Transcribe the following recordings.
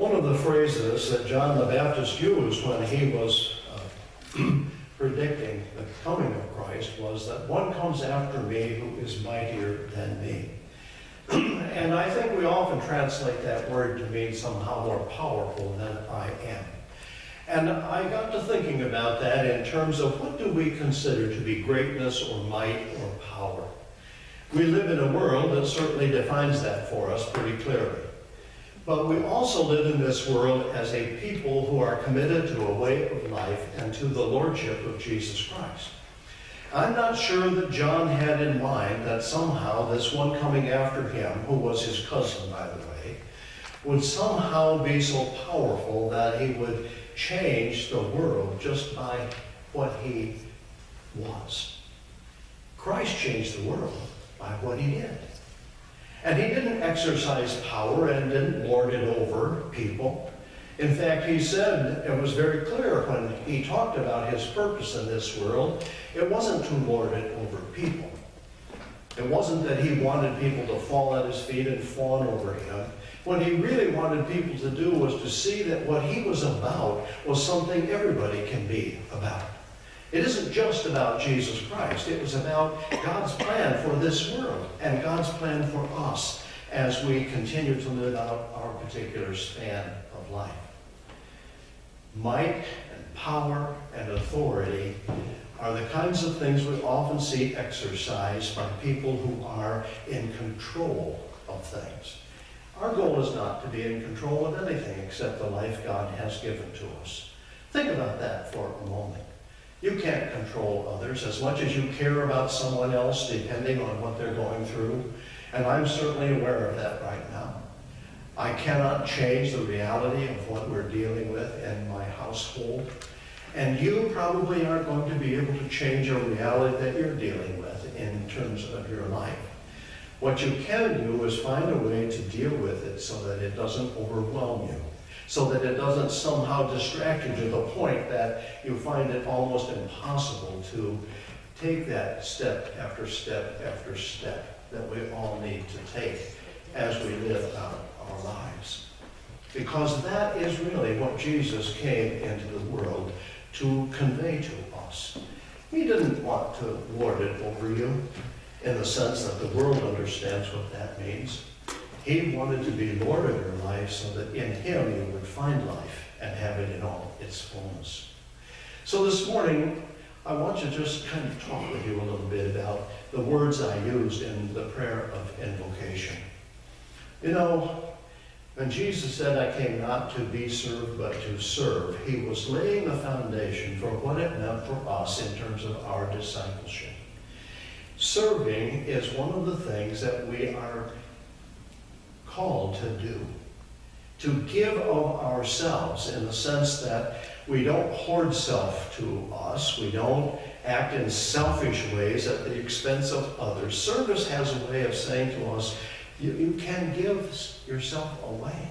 One of the phrases that John the Baptist used when he was predicting the coming of Christ was that one comes after me who is mightier than me. And I think we often translate that word to mean somehow more powerful than I am. And I got to thinking about that in terms of what do we consider to be greatness or might or power. We live in a world that certainly defines that for us pretty clearly. But we also live in this world as a people who are committed to a way of life and to the lordship of Jesus Christ. I'm not sure that John had in mind that somehow this one coming after him, who was his cousin, by the way, would somehow be so powerful that he would change the world just by what he was. Christ changed the world by what he did. And he didn't exercise power and didn't lord it over people. In fact, he said, it was very clear when he talked about his purpose in this world, it wasn't to lord it over people. It wasn't that he wanted people to fall at his feet and fawn over him. What he really wanted people to do was to see that what he was about was something everybody can be about. It isn't just about Jesus Christ. It was about God's plan for this world and God's plan for us as we continue to live out our particular span of life. Might and power and authority are the kinds of things we often see exercised by people who are in control of things. Our goal is not to be in control of anything except the life God has given to us. Think about that for a moment. You can't control others as much as you care about someone else depending on what they're going through. And I'm certainly aware of that right now. I cannot change the reality of what we're dealing with in my household. And you probably aren't going to be able to change a reality that you're dealing with in terms of your life. What you can do is find a way to deal with it so that it doesn't overwhelm you, so that it doesn't somehow distract you to the point that you find it almost impossible to take that step after step after step that we all need to take as we live out our lives. Because that is really what Jesus came into the world to convey to us. He didn't want to lord it over you in the sense that the world understands what that means. He wanted to be Lord of your life so that in him you would find life and have it in all its fullness. So this morning, I want to just kind of talk with you a little bit about the words I used in the prayer of invocation. You know, when Jesus said, I came not to be served, but to serve, he was laying the foundation for what it meant for us in terms of our discipleship. Serving is one of the things that we are called to do. To give of ourselves in the sense that we don't hoard self to us. We don't act in selfish ways at the expense of others. Service has a way of saying to us, you can give yourself away.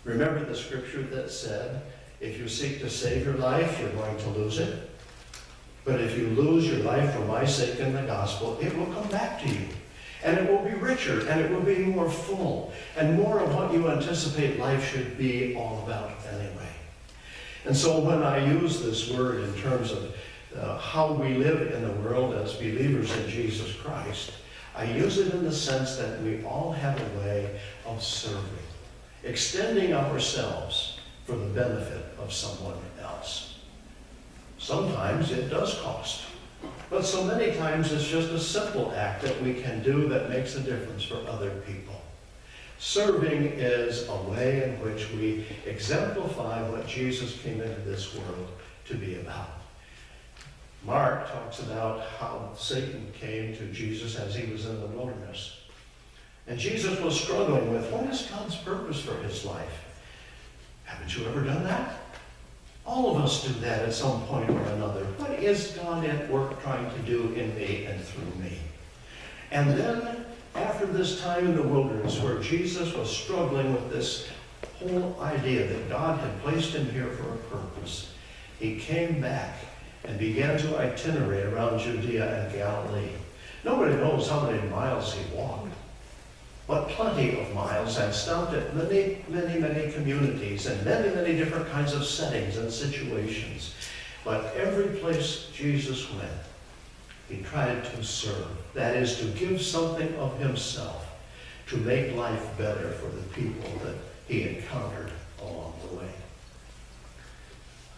Remember the scripture that said, if you seek to save your life, you're going to lose it. But if you lose your life for my sake in the gospel, it will come back to you. And it will be richer, and it will be more full, and more of what you anticipate life should be all about anyway. And so when I use this word in terms of how we live in the world as believers in Jesus Christ, I use it in the sense that we all have a way of serving, extending ourselves for the benefit of someone else. Sometimes it does cost. But so many times it's just a simple act that we can do that makes a difference for other people. Serving is a way in which we exemplify what Jesus came into this world to be about. Mark talks about how Satan came to Jesus as he was in the wilderness. And Jesus was struggling with, what is God's purpose for his life? Haven't you ever done that? All of us do that at some point or another. What is God at work trying to do in me and through me? And then, after this time in the wilderness where Jesus was struggling with this whole idea that God had placed him here for a purpose, he came back and began to itinerate around Judea and Galilee. Nobody knows how many miles he walked. but plenty of miles, and stopped at many, many, many communities and many, many different kinds of settings and situations. But every place Jesus went, he tried to serve. That is, to give something of himself to make life better for the people that he encountered along the way.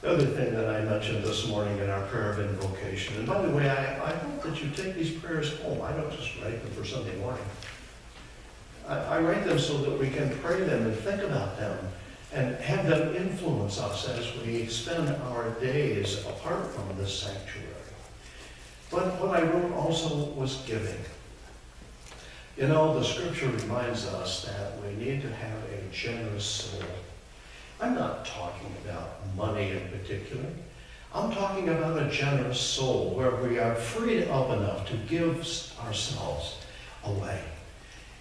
The other thing that I mentioned this morning in our prayer of invocation, and by the way, I hope that you take these prayers home. I don't just write them for Sunday morning. I write them so that we can pray them and think about them and have them influence us as we spend our days apart from this sanctuary. But what I wrote also was giving. You know, the scripture reminds us that we need to have a generous soul. I'm not talking about money in particular. I'm talking about a generous soul where we are freed up enough to give ourselves away.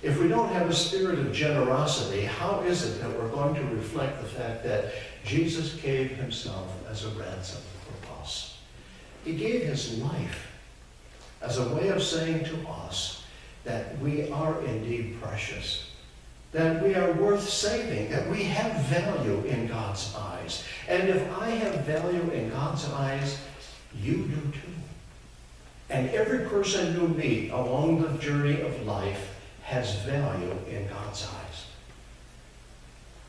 If we don't have a spirit of generosity, how is it that we're going to reflect the fact that Jesus gave himself as a ransom for us? He gave his life as a way of saying to us that we are indeed precious, that we are worth saving, that we have value in God's eyes. And if I have value in God's eyes, you do too. And every person you meet along the journey of life has value in God's eyes.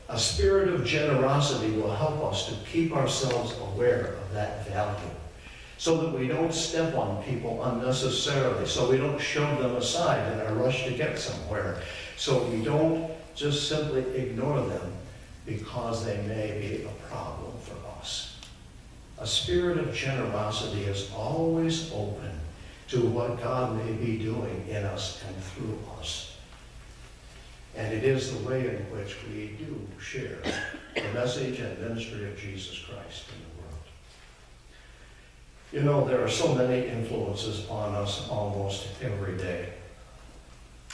A spirit of generosity will help us to keep ourselves aware of that value so that we don't step on people unnecessarily, so we don't shove them aside in our rush to get somewhere, so we don't just simply ignore them because they may be a problem for us. A spirit of generosity is always open to what God may be doing in us and through us. And it is the way in which we do share the message and ministry of Jesus Christ in the world. You know, there are so many influences on us almost every day.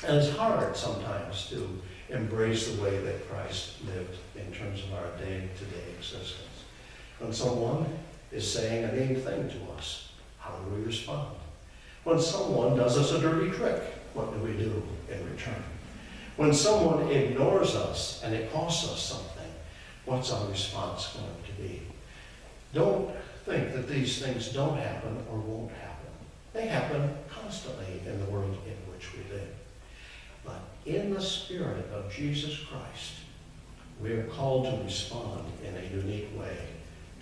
And it's hard sometimes to embrace the way that Christ lived in terms of our day-to-day existence. When someone is saying a mean thing to us, how do we respond? When someone does us a dirty trick, what do we do in return? When someone ignores us and it costs us something, what's our response going to be? Don't think that these things don't happen or won't happen. They happen constantly in the world in which we live. But in the Spirit of Jesus Christ, we are called to respond in a unique way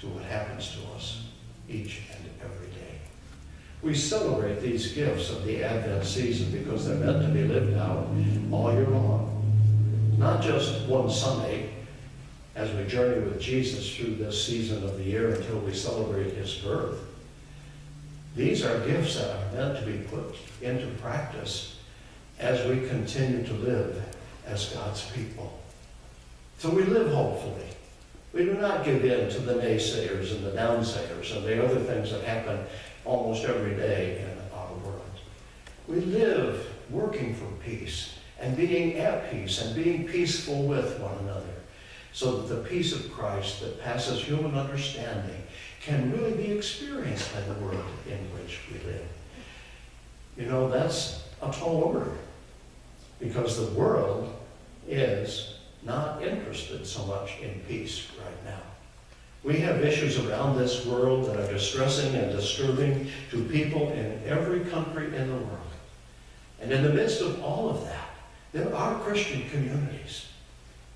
to what happens to us each and every day. We celebrate these gifts of the Advent season because they're meant to be lived out all year long. Not just one Sunday as we journey with Jesus through this season of the year until we celebrate his birth. These are gifts that are meant to be put into practice as we continue to live as God's people. So we live hopefully. We do not give in to the naysayers and the downsayers and the other things that happen almost every day in our world. We live working for peace and being at peace and being peaceful with one another so that the peace of Christ that passes human understanding can really be experienced by the world in which we live. You know, that's a tall order because the world is not interested so much in peace right now. We have issues around this world that are distressing and disturbing to people in every country in the world. And in the midst of all of that, there are Christian communities.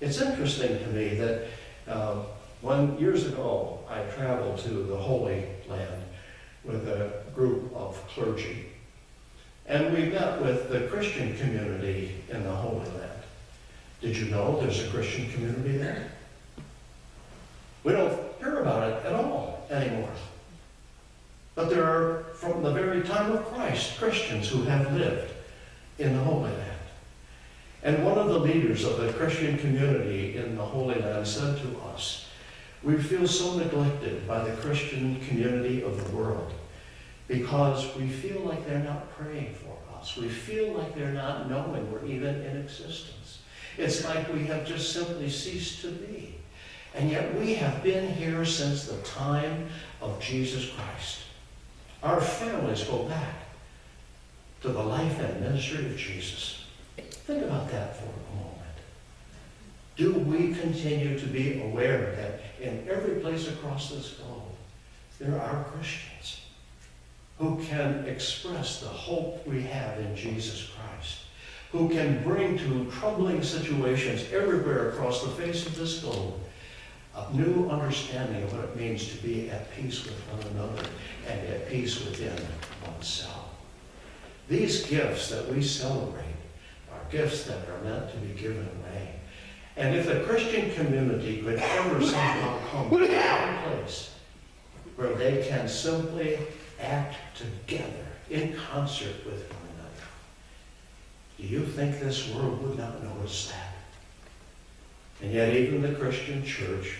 It's interesting to me that years ago, I traveled to the Holy Land with a group of clergy. And we met with the Christian community in the Holy Land. Did you know there's a Christian community there? We don't hear about it at all anymore. But there are, from the very time of Christ, Christians who have lived in the Holy Land. And one of the leaders of the Christian community in the Holy Land said to us, we feel so neglected by the Christian community of the world because we feel like they're not praying for us. We feel like they're not knowing we're even in existence. It's like we have just simply ceased to be. And yet we have been here since the time of Jesus Christ. Our families go back to the life and ministry of Jesus. Think about that for a moment. Do we continue to be aware that in every place across this globe, there are Christians who can express the hope we have in Jesus Christ, who can bring to troubling situations everywhere across the face of this globe a new understanding of what it means to be at peace with one another and at peace within oneself. These gifts that we celebrate are gifts that are meant to be given away. And if the Christian community could ever somehow come to one place where they can simply act together in concert with one another, do you think this world would not notice that? And yet even the Christian church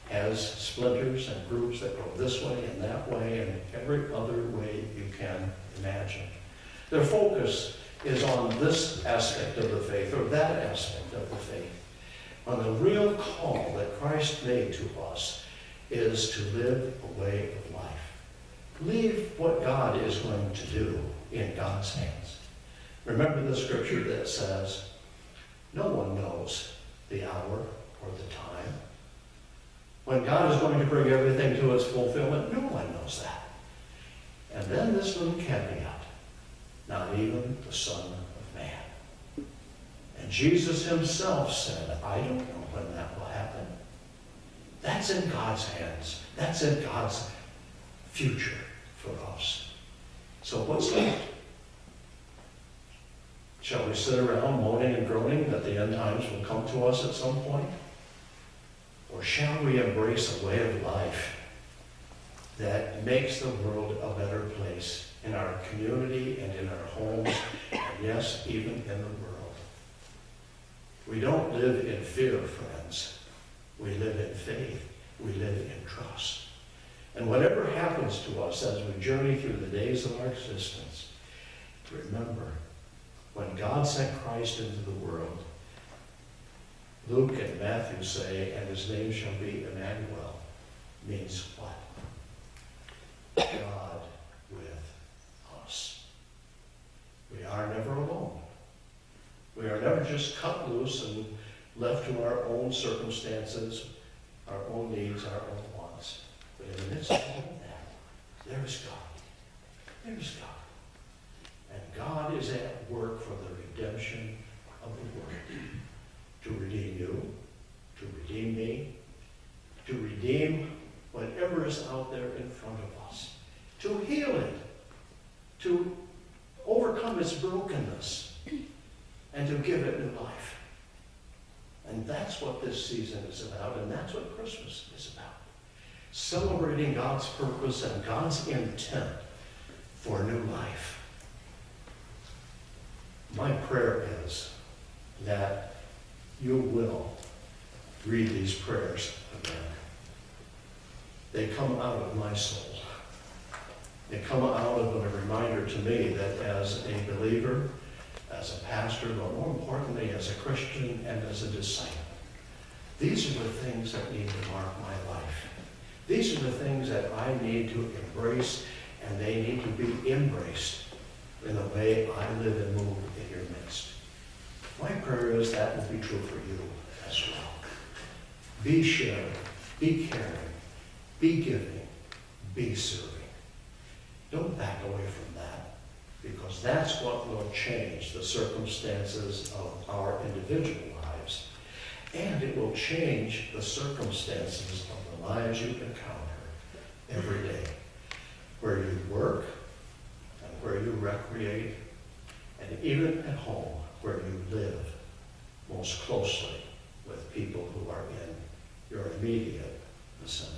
has splinters and groups that go this way and that way and every other way you can imagine. Their focus is on this aspect of the faith or that aspect of the faith, when the real call that Christ made to us is to live a way of life. Leave what God is going to do in God's hands. Remember the scripture that says, no one knows the hour or the time. When God is going to bring everything to its fulfillment, no one knows that. And then this little caveat, not even the Son of Man. And Jesus himself said, I don't know when that will happen. That's in God's hands. That's in God's future for us. So what's left? Shall we sit around moaning and groaning that the end times will come to us at some point? Or shall we embrace a way of life that makes the world a better place in our community and in our homes, and yes, even in the world? We don't live in fear, friends. We live in faith. We live in trust. And whatever happens to us as we journey through the days of our existence, remember, when God sent Christ into the world, Luke and Matthew say, and his name shall be Emmanuel, means what? God with us. We are never alone. We are never just cut loose and left to our own circumstances, our own needs, our own wants. But in the midst of all of that, there is God. There is God. And God is at work for the redemption of the world. To redeem you, to redeem me, to redeem whatever is out there in front of us, to heal it, to overcome its brokenness, and to give it new life. And that's what this season is about, and that's what Christmas is about. Celebrating God's purpose and God's intent for new life. My prayer is that you will read these prayers again. They come out of my soul. They come out of a reminder to me that as a believer, as a pastor, but more importantly as a Christian and as a disciple, these are the things that need to mark my life. These are the things that I need to embrace, and they need to be embraced in the way I live and move in your midst. My prayer is that will be true for you as well. Be sharing, be caring, be giving, be serving. Don't back away from that, because that's what will change the circumstances of our individual lives, and it will change the circumstances of the lives you encounter every day, where you work and where you recreate, and even at home, where you live most closely with people who are in your immediate vicinity.